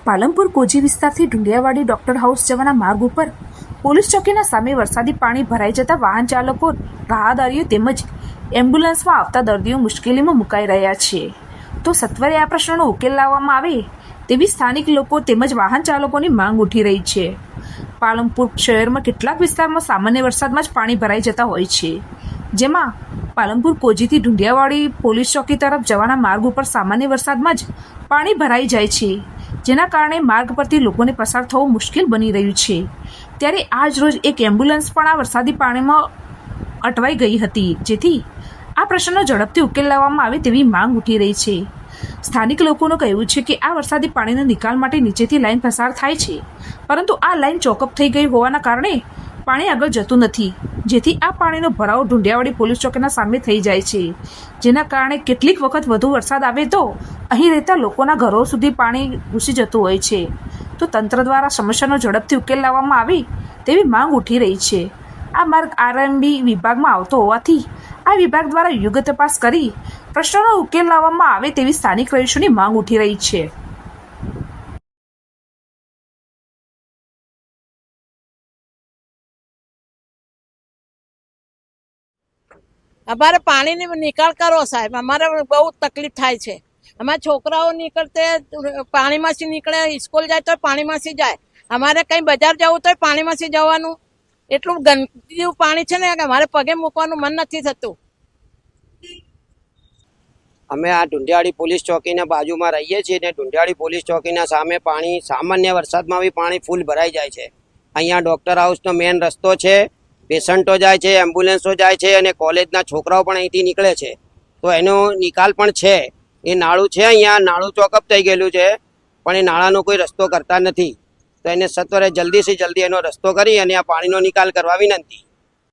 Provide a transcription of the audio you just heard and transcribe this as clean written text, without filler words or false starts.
પાલનપુર કોજી વિસ્તારથી ઢુંડિયાવાડી doctor house જવાના માર્ગ ઉપર પોલીસ ચોકીના સામે વરસાદી પાણી ભરાઈ જતા વાહન ચાલકો, રાહદારીઓ તેમજ એમ્બ્યુલન્સમાં આવતા દર્દીઓ મુશ્કેલીમાં મુકાઈ રહ્યા છે. તો સત્વરે આ પ્રશ્નનો ઉકેલ લાવવામાં આવે તેવી સ્થાનિક લોકો તેમજ વાહન ચાલકોની માંગ ઉઠી રહી છે. પાલનપુર શહેરમાં કેટલાક વિસ્તારમાં સામાન્ય વરસાદમાં જ પાણી ભરાઈ જતા હોય છે, જેમાં પાલનપુર કોજીથી ઢુંડિયાવાડી પોલીસ ચોકી તરફ જવાના માર્ગ ઉપર સામાન્ય વરસાદમાં જ પાણી ભરાઈ જાય છે, જેના કારણે માર્ગ પરથી લોકોને પસાર થવું મુશ્કેલ બની રહ્યું છે. ત્યારે આજ રોજ એક એમ્બ્યુલન્સ પણ આ વરસાદી પાણીમાં અટવાઈ ગઈ હતી, જેથી આ પ્રશ્નનો ઝડપથી ઉકેલ લાવવામાં આવે તેવી માંગ ઉઠી રહી છે. સ્થાનિક લોકોનું કહેવું છે કે આ વરસાદી પાણીના નિકાલ માટે નીચેથી લાઈન પસાર થાય છે, પરંતુ આ લાઈન ચોકઅપ થઈ ગઈ હોવાના કારણે પાણી આગળ જતું નથી, જેથી આ પાણીનો ભરાવો ઢુંડિયાવાડી પોલીસ ચોકીના સામે થઈ જાય છે, જેના કારણે કેટલીક વખત વધુ વરસાદ આવે તો અહીં રહેતા લોકોના ઘરો સુધી પાણી ઘૂસી જતું હોય છે. તો તંત્ર દ્વારા સમસ્યાનો ઝડપથી ઉકેલ લાવવામાં આવે તેવી માંગ ઉઠી રહી છે. આ માર્ગ આરએમબી વિભાગમાં આવતો હોવાથી આ વિભાગ દ્વારા યોગ્ય તપાસ કરી પ્રશ્નનો ઉકેલ લાવવામાં આવે તેવી સ્થાનિક રહીશોની માંગ ઉઠી રહી છે. અમારે પાણીની નિકાલ કરો સાહેબ, અમારે બહુ તકલીફ થાય છે. અમારા છોકરાઓ નીકળતે પાણીમાંથી નીકળે, સ્કૂલ જાય તો પાણીમાંથી જાય, અમારે કઈ બજાર જવું તો પાણીમાંથી જવાનું. એટલું ગંદકી પાણી છે ને કે અમારે પગે મૂકવાનું મન નથી થતું. અમે આ ઢુંડિયાવાડી પોલીસ ચોકીના બાજુમાં રહીએ છીએ ને ઢુંડિયાવાડી પોલીસ ચોકીના સામે પાણી સામાન્ય વરસાદમાં બી પાણી ફૂલ ભરાઈ જાય છે. અહીંયા ડોક્ટર હાઉસનો મેઇન રસ્તો છે, પેશન્ટો જાય છે, એમ્બ્યુલન્સો જાય છે અને કોલેજના છોકરાઓ પણ અહીંથી નીકળે છે. તો એનો નિકાલ પણ છે. એ નાળું છે, અહીંયા નાળું ચોકઅપ થઈ ગયેલું છે, પણ એ નાળાનો કોઈ રસ્તો કરતા નથી. તો એને સત્વરે જલ્દીથી જલ્દી એનો રસ્તો કરી અને આ પાણીનો નિકાલ કરવા વિનંતી.